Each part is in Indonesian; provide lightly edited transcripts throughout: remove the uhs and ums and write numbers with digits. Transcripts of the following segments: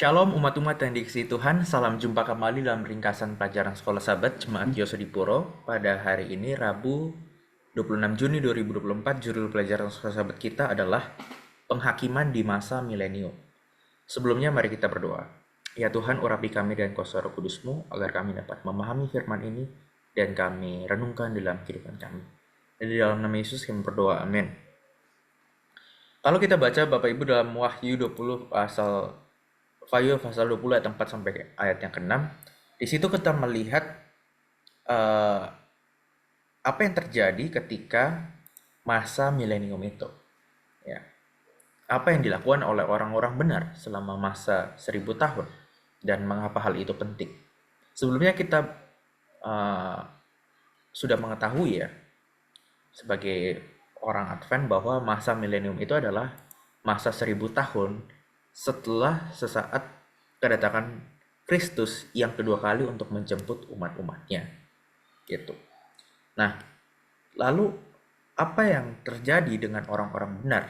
Shalom umat-umat yang dikasihi Tuhan, salam jumpa kembali dalam ringkasan pelajaran Sekolah Sahabat Jemaat Yosodipuro. Pada hari ini Rabu 26 Juni 2024, judul pelajaran Sekolah Sahabat kita adalah Penghakiman di Masa Milenium. Sebelumnya mari kita berdoa. Ya Tuhan, urapi kami dan kuasa Roh Kudus-Mu agar kami dapat memahami firman ini dan kami renungkan dalam kehidupan kami. Dan di dalam nama Yesus kami berdoa, amin. Kalau kita baca Bapak Ibu dalam Wahyu 20 pasal 20 ayat 4 sampai ayat yang ke-6, di situ kita melihat apa yang terjadi ketika masa milenium itu. Ya. Apa yang dilakukan oleh orang-orang benar selama masa 1000 tahun dan mengapa hal itu penting. Sebelumnya kita sudah mengetahui ya sebagai orang Advent bahwa masa milenium itu adalah masa 1000 tahun setelah sesaat kedatangan Kristus yang kedua kali untuk menjemput umat-umatnya. Gitu. Nah, lalu apa yang terjadi dengan orang-orang benar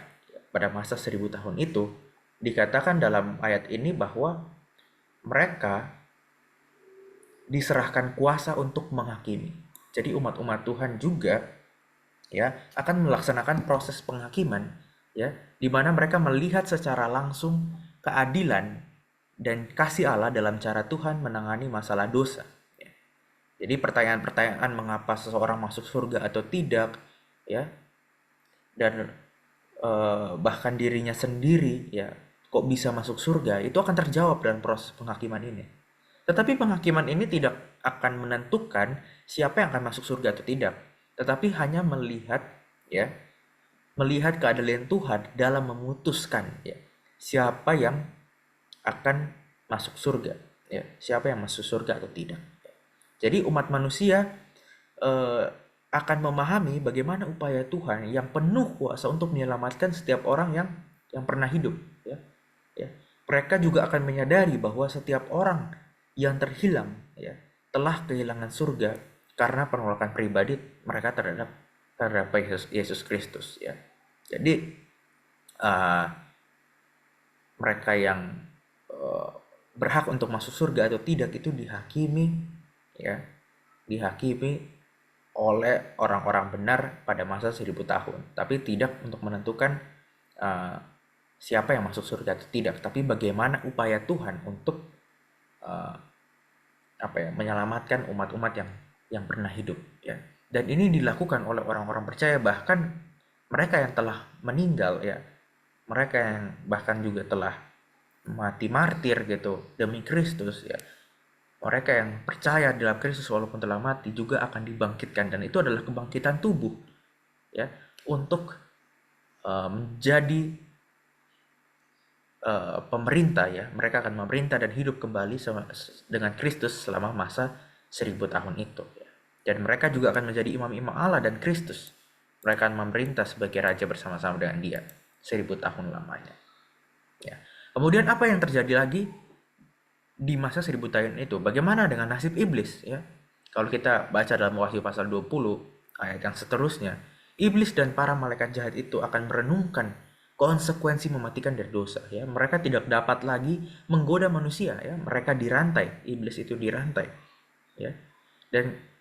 pada masa 1000 tahun itu? Dikatakan dalam ayat ini bahwa mereka diserahkan kuasa untuk menghakimi. Jadi umat-umat Tuhan juga ya akan melaksanakan proses penghakiman ya di mana mereka melihat secara langsung keadilan dan kasih Allah dalam cara Tuhan menangani masalah dosa ya. Jadi pertanyaan-pertanyaan mengapa seseorang masuk surga atau tidak ya dan bahkan dirinya sendiri ya kok bisa masuk surga itu akan terjawab dalam proses penghakiman ini. Tetapi penghakiman ini tidak akan menentukan siapa yang akan masuk surga atau tidak, tetapi hanya melihat keadilan Tuhan dalam memutuskan ya siapa yang akan masuk surga ya, siapa yang masuk surga atau tidak. Jadi umat manusia akan memahami bagaimana upaya Tuhan yang penuh kuasa untuk menyelamatkan setiap orang yang pernah hidup ya. Mereka juga akan menyadari bahwa setiap orang yang terhilang ya telah kehilangan surga karena penolakan pribadi mereka terhadap Yesus Kristus ya. Jadi mereka yang berhak untuk masuk surga atau tidak itu dihakimi oleh orang-orang benar pada masa 1000 tahun, tapi tidak untuk menentukan siapa yang masuk surga atau tidak, tapi bagaimana upaya Tuhan untuk menyelamatkan umat-umat yang pernah hidup ya. Dan ini dilakukan oleh orang-orang percaya, bahkan mereka yang telah meninggal ya, mereka yang bahkan juga telah mati martir gitu demi Kristus ya. Mereka yang percaya dalam Kristus walaupun telah mati juga akan dibangkitkan, dan itu adalah kebangkitan tubuh ya untuk menjadi pemerintah ya. Mereka akan memerintah dan hidup kembali dengan Kristus selama masa 1000 tahun itu ya. Dan mereka juga akan menjadi imam-imam Allah dan Kristus. Mereka akan memerintah sebagai raja bersama-sama dengan Dia 1000 tahun lamanya ya. Kemudian apa yang terjadi lagi di masa 1000 tahun itu? Bagaimana dengan nasib iblis ya? Kalau kita baca dalam Wahyu pasal 20 ayat yang seterusnya, iblis dan para malaikat jahat itu akan merenungkan konsekuensi mematikan dari dosa ya. Mereka tidak dapat lagi menggoda manusia ya. Mereka dirantai, iblis itu dirantai ya. Dan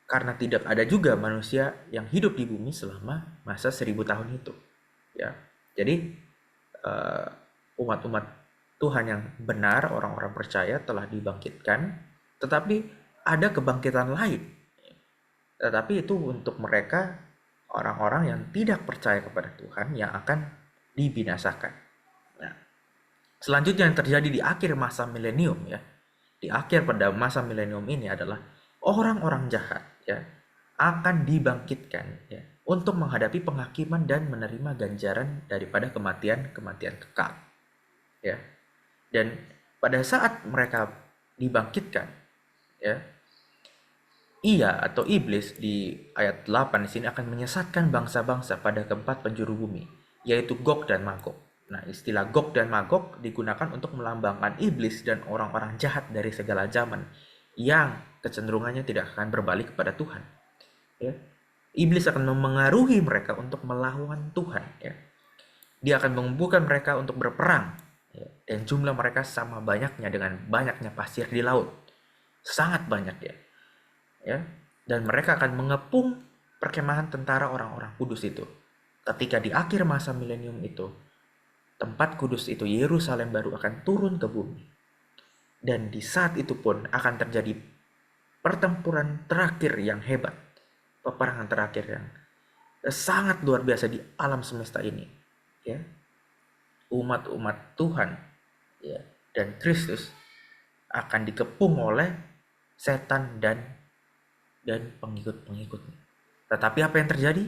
karena tidak ada juga manusia yang hidup di bumi selama masa 1000 tahun itu ya. Jadi umat-umat Tuhan yang benar, orang-orang percaya telah dibangkitkan, tetapi ada kebangkitan lain. Tetapi itu untuk mereka orang-orang yang tidak percaya kepada Tuhan yang akan dibinasakan. Nah, selanjutnya yang terjadi di akhir masa milenium ya, di akhir pada masa milenium ini adalah orang-orang jahat ya akan dibangkitkan ya untuk menghadapi penghakiman dan menerima ganjaran daripada kematian kekal ya. Dan pada saat mereka dibangkitkan ya, ia atau iblis di ayat 8 di sini akan menyesatkan bangsa-bangsa pada keempat penjuru bumi, yaitu Gog dan Magog. Nah, istilah Gog dan Magog digunakan untuk melambangkan iblis dan orang-orang jahat dari segala zaman yang kecenderungannya tidak akan berbalik kepada Tuhan. Ya. Iblis akan memengaruhi mereka untuk melawan Tuhan. Ya. Dia akan mengumpulkan mereka untuk berperang ya. Dan jumlah mereka sama banyaknya dengan banyaknya pasir di laut. Sangat banyak ya. Ya. Dan mereka akan mengepung perkemahan tentara orang-orang kudus itu. Ketika di akhir masa milenium itu, tempat kudus itu, Yerusalem baru akan turun ke bumi. Dan di saat itu pun akan terjadi pertempuran terakhir yang hebat. Peperangan terakhir yang sangat luar biasa di alam semesta ini. Ya. Umat-umat Tuhan ya, dan Kristus akan dikepung oleh setan dan pengikut-pengikutnya. Tetapi apa yang terjadi?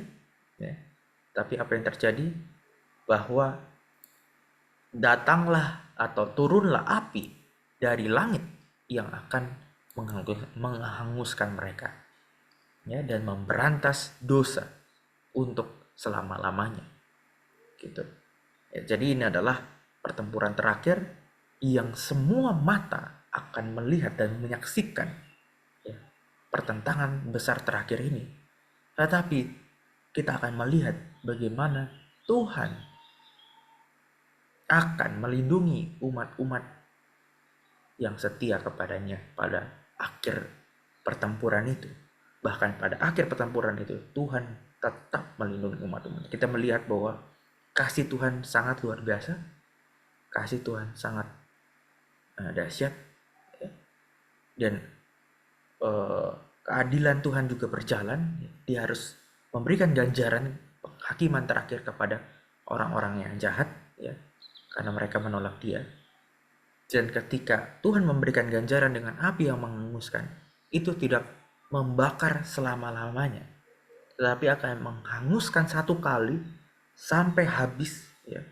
Ya, tapi apa yang terjadi? Bahwa datanglah atau turunlah api dari langit yang akan menghanguskan mereka, ya, dan memberantas dosa untuk selama-lamanya, gitu. Ya, jadi ini adalah pertempuran terakhir yang semua mata akan melihat dan menyaksikan, ya, pertentangan besar terakhir ini. Tetapi kita akan melihat bagaimana Tuhan akan melindungi umat-umat yang setia kepadanya pada akhir pertempuran itu. Bahkan pada akhir pertempuran itu Tuhan tetap melindungi umat-umat. Kita melihat bahwa kasih Tuhan sangat luar biasa, kasih Tuhan sangat dahsyat, ya. Dan keadilan Tuhan juga berjalan. Dia harus memberikan ganjaran penghakiman terakhir kepada orang-orang yang jahat, ya, karena mereka menolak Dia. Dan ketika Tuhan memberikan ganjaran dengan api yang menghanguskan, itu tidak membakar selama-lamanya, tetapi akan menghanguskan satu kali sampai habis, ya.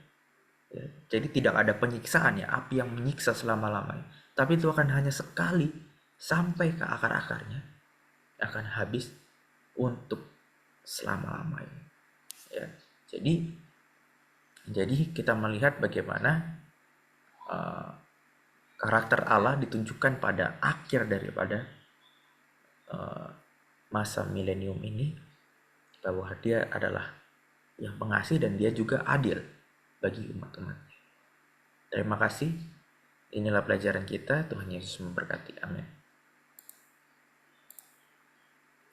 Ya, jadi tidak ada penyiksaan, ya, api yang menyiksa selama-lamanya, tapi itu akan hanya sekali sampai ke akar-akarnya, akan habis untuk selama-lamanya, ya. Jadi kita melihat bagaimana karakter Allah ditunjukkan pada akhir daripada masa milenium ini, bahwa Dia adalah yang pengasih dan Dia juga adil bagi umat-umatnya. Terima kasih. Inilah pelajaran kita. Tuhan Yesus memberkati. Amin.